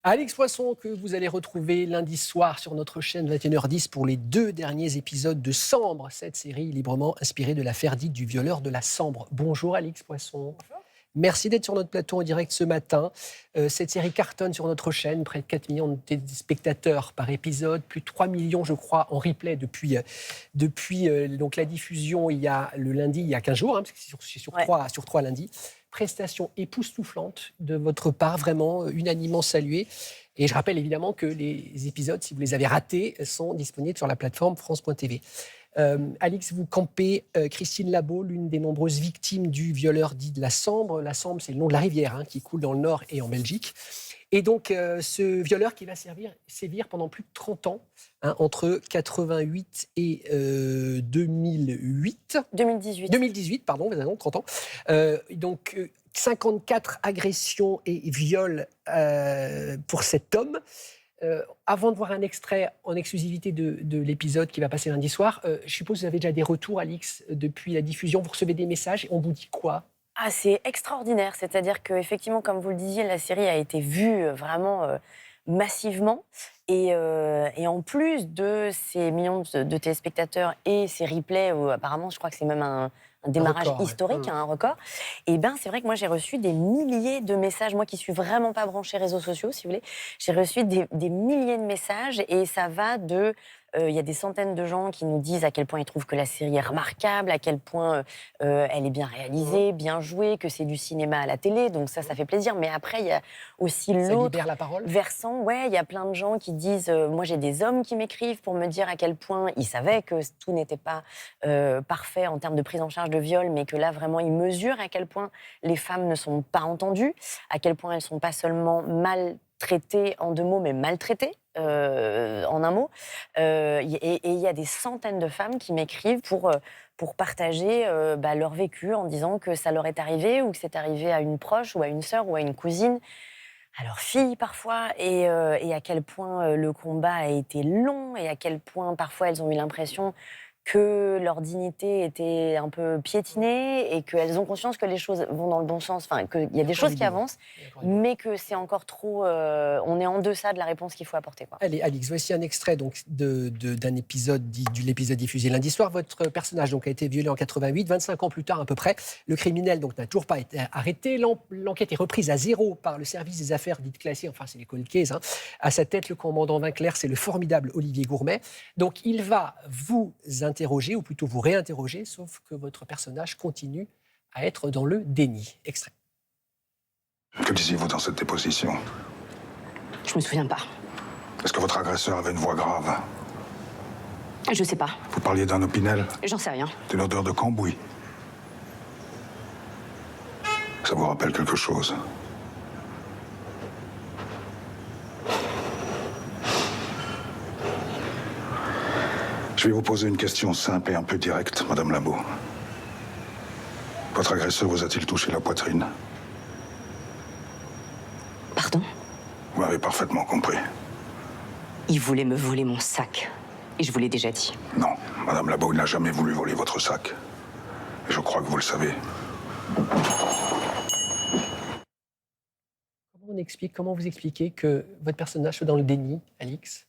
Alix Poisson, que vous allez retrouver lundi soir sur notre chaîne 21h10 pour les 2 derniers épisodes de Sambre, cette série librement inspirée de l'affaire dite du violeur de la Sambre. Bonjour Alix Poisson. Bonjour. Merci d'être sur notre plateau en direct ce matin. Cette série cartonne sur notre chaîne, près de 4 millions de spectateurs par épisode, plus de 3 millions, je crois, en replay depuis donc la diffusion il y a le lundi, il y a 15 jours, parce que c'est sur 3 lundis. Prestation époustouflante de votre part, vraiment unanimement saluée. Et je rappelle évidemment que les épisodes, si vous les avez ratés, sont disponibles sur la plateforme France.tv. Alix, vous campez Christine Labo, l'une des nombreuses victimes du violeur dit de la Sambre. La Sambre, c'est le nom de la rivière qui coule dans le Nord et en Belgique. Et donc, ce violeur qui va sévir pendant plus de 30 ans, entre 88 et 2008. 2018, pardon, vous avez raison, 30 ans. Donc, 54 agressions et viols pour cet homme. Avant de voir un extrait en exclusivité de l'épisode qui va passer lundi soir, je suppose que vous avez déjà des retours, Alix, depuis la diffusion. Vous recevez des messages et on vous dit quoi ? Ah, c'est extraordinaire. C'est-à-dire qu'effectivement, comme vous le disiez, la série a été vue vraiment massivement. Et en plus de ces millions de téléspectateurs et ces replays, où apparemment, je crois que c'est même un démarrage record, historique, un record, et ben c'est vrai que moi, j'ai reçu des milliers de messages. Moi qui suis vraiment pas branchée réseaux sociaux, si vous voulez, j'ai reçu des milliers de messages et ça va de... Il y a des centaines de gens qui nous disent à quel point ils trouvent que la série est remarquable, à quel point elle est bien réalisée, bien jouée, que c'est du cinéma à la télé. Donc ça fait plaisir. Mais après, il y a aussi l'autre versant. Ouais, il y a plein de gens qui disent... moi, j'ai des hommes qui m'écrivent pour me dire à quel point ils savaient que tout n'était pas parfait en termes de prise en charge de viol, mais que là, vraiment, ils mesurent à quel point les femmes ne sont pas entendues, à quel point elles ne sont pas seulement maltraitées en 2 mots, mais maltraitées. En un mot, et il y a des centaines de femmes qui m'écrivent pour partager leur vécu en disant que ça leur est arrivé ou que c'est arrivé à une proche ou à une sœur ou à une cousine, à leur fille parfois, et à quel point le combat a été long et à quel point parfois elles ont eu l'impression que leur dignité était un peu piétinée et qu'elles ont conscience que les choses vont dans le bon sens, enfin qu'il y a des choses qui avancent, mais que c'est encore trop... on est en deçà de la réponse qu'il faut apporter, quoi. Allez, Alix, voici un extrait donc, d'un épisode, de l'épisode diffusé lundi soir. Votre personnage donc, a été violé en 88, 25 ans plus tard à peu près. Le criminel donc, n'a toujours pas été arrêté. L'enquête est reprise à zéro par le service des affaires dites classées, enfin c'est les cold cases. À sa tête, le commandant Vinclair, c'est le formidable Olivier Gourmet. Donc il va vous interroger, ou plutôt vous réinterroger, sauf que votre personnage continue à être dans le déni. Extrait. Que disiez-vous dans cette déposition ? Je me souviens pas. Est-ce que votre agresseur avait une voix grave ? Je sais pas. Vous parliez d'un opinel ? J'en sais rien. D'une odeur de cambouis ? Ça vous rappelle quelque chose ? Je vais vous poser une question simple et un peu directe, Madame Labo. Votre agresseur vous a-t-il touché la poitrine ? Pardon ? Vous m'avez parfaitement compris. Il voulait me voler mon sac. Et je vous l'ai déjà dit. Non, Madame Labo n'a jamais voulu voler votre sac. Et je crois que vous le savez. Comment vous expliquez que votre personnage soit dans le déni, Alix ?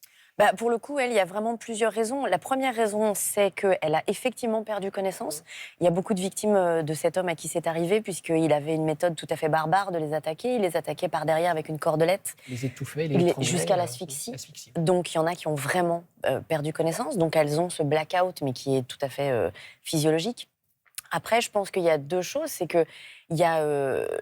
Pour le coup, il y a vraiment plusieurs raisons. La première raison, c'est qu'elle a effectivement perdu connaissance. Il y a beaucoup de victimes de cet homme à qui c'est arrivé, puisqu'il avait une méthode tout à fait barbare de les attaquer. Il les attaquait par derrière avec une cordelette. Les étouffait, les étranglait, jusqu'à l'asphyxie. Donc il y en a qui ont vraiment perdu connaissance. Donc elles ont ce blackout, mais qui est tout à fait physiologique. Après, je pense qu'il y a 2 choses. C'est qu'il y a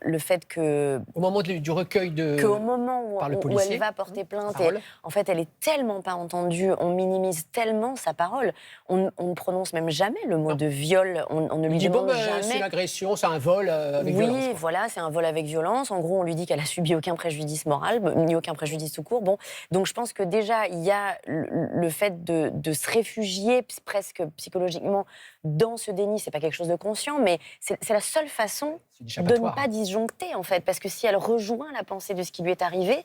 le fait que... Au moment du recueil qu'au moment où elle va porter plainte, en fait, elle est tellement pas entendue, on minimise tellement sa parole, on ne prononce même jamais le mot de viol, on ne lui demande jamais... C'est l'agression, c'est un vol avec violence. Oui, voilà, c'est un vol avec violence. En gros, on lui dit qu'elle a subi aucun préjudice moral, ni aucun préjudice tout court. Bon, donc je pense que déjà, il y a le fait de se réfugier presque psychologiquement dans ce déni. C'est pas quelque chose de conscient, mais c'est la seule façon de ne pas disjoncter, en fait. Parce que si elle rejoint la pensée de ce qui lui est arrivé,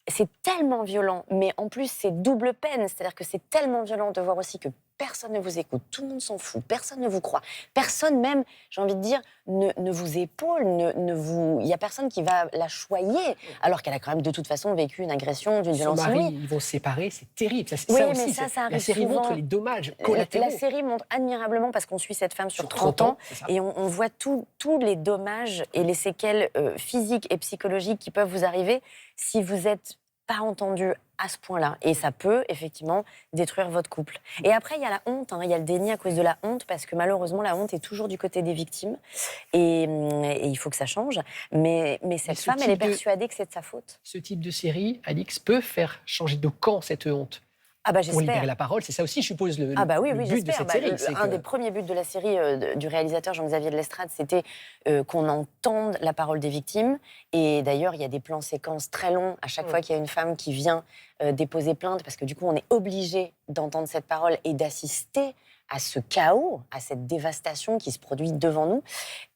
c'est tellement violent. Mais en plus, c'est double peine. C'est-à-dire que c'est tellement violent de voir aussi que personne ne vous écoute, tout le monde s'en fout, personne ne vous croit, personne même, j'ai envie de dire, ne vous épaule, il n'y a personne qui va la choyer, alors qu'elle a quand même de toute façon vécu une agression, d'une Son violence mari, inouïe. ils vont se séparer, c'est terrible. Oui, Ça mais aussi, ça la arrive série souvent. montre les dommages collatéraux. La série montre admirablement, parce qu'on suit cette femme sur 30 30 ans, ans, c'est ça. et on voit tous les dommages et les séquelles physiques et psychologiques qui peuvent vous arriver si vous n'êtes pas entendu à ce point-là. Et ça peut, effectivement, détruire votre couple. Et après, il y a la honte, il y a le déni à cause de la honte, parce que malheureusement, la honte est toujours du côté des victimes. Et il faut que ça change. Mais cette femme, elle est persuadée que c'est de sa faute. Ce type de série, Alix, peut faire changer de camp cette honte. Ah bah, Pour libérer j'espère. la parole, c'est ça aussi, je suppose, le Ah bah oui, but de j'espère. cette série. Un des premiers buts de la série du réalisateur Jean-Xavier de Lestrade, c'était qu'on entende la parole des victimes. Et d'ailleurs, il y a des plans séquences très longs à chaque fois qu'il y a une femme qui vient déposer plainte, parce que du coup, on est obligé d'entendre cette parole et d'assister à ce chaos, à cette dévastation qui se produit devant nous.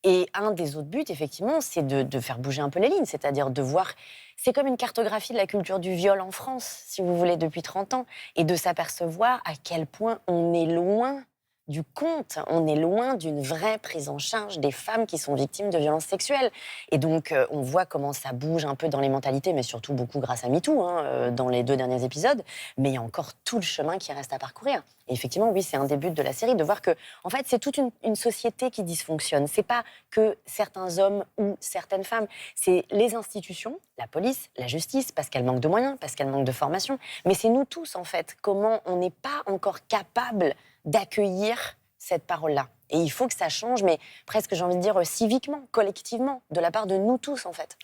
Et un des autres buts, effectivement, c'est de faire bouger un peu les lignes, c'est-à-dire de voir... C'est comme une cartographie de la culture du viol en France, si vous voulez, depuis 30 ans, et de s'apercevoir à quel point on est loin du compte, on est loin d'une vraie prise en charge des femmes qui sont victimes de violences sexuelles. Et donc, on voit comment ça bouge un peu dans les mentalités, mais surtout beaucoup grâce à MeToo, dans les 2 derniers épisodes. Mais il y a encore tout le chemin qui reste à parcourir. Et effectivement, oui, c'est un des buts de la série, de voir que, en fait, c'est toute une société qui dysfonctionne. C'est pas que certains hommes ou certaines femmes, c'est les institutions, la police, la justice, parce qu'elles manquent de moyens, parce qu'elles manquent de formation. Mais c'est nous tous, en fait, comment on n'est pas encore capable d'accueillir cette parole-là. Et il faut que ça change, mais presque, j'ai envie de dire, civiquement, collectivement, de la part de nous tous, en fait.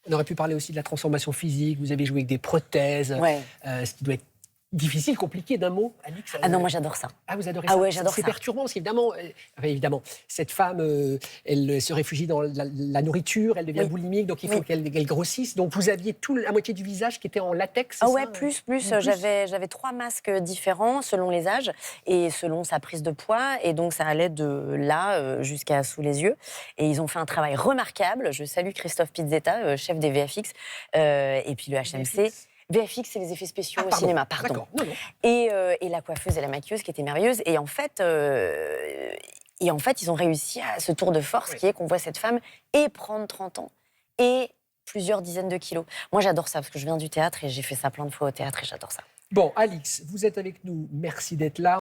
On aurait pu parler aussi de la transformation physique. Vous avez joué avec des prothèses, ce qui doit être difficile, compliqué d'un mot, Alix. Ah non, moi j'adore ça. Ah, vous adorez Ah ça. ouais, j'adore C'est ça. perturbant, parce qu'évidemment, évidemment, cette femme, elle se réfugie dans la nourriture, elle devient boulimique, donc il faut qu'elle grossisse. Donc vous aviez la moitié du visage qui était en latex, c'est Ah ça ouais, plus. J'avais 3 masques différents selon les âges et selon sa prise de poids. Et donc ça allait de là jusqu'à sous les yeux. Et ils ont fait un travail remarquable. Je salue Christophe Pizzetta, chef des VFX, et puis le HMC. VFX, c'est les effets spéciaux au cinéma, pardon. D'accord. Non. Et la coiffeuse et la maquilleuse qui étaient merveilleuses. Et en fait, ils ont réussi à ce tour de force qui est qu'on voit cette femme et prendre 30 ans et plusieurs dizaines de kilos. Moi, j'adore ça parce que je viens du théâtre et j'ai fait ça plein de fois au théâtre et j'adore ça. Bon, Alix, vous êtes avec nous. Merci d'être là.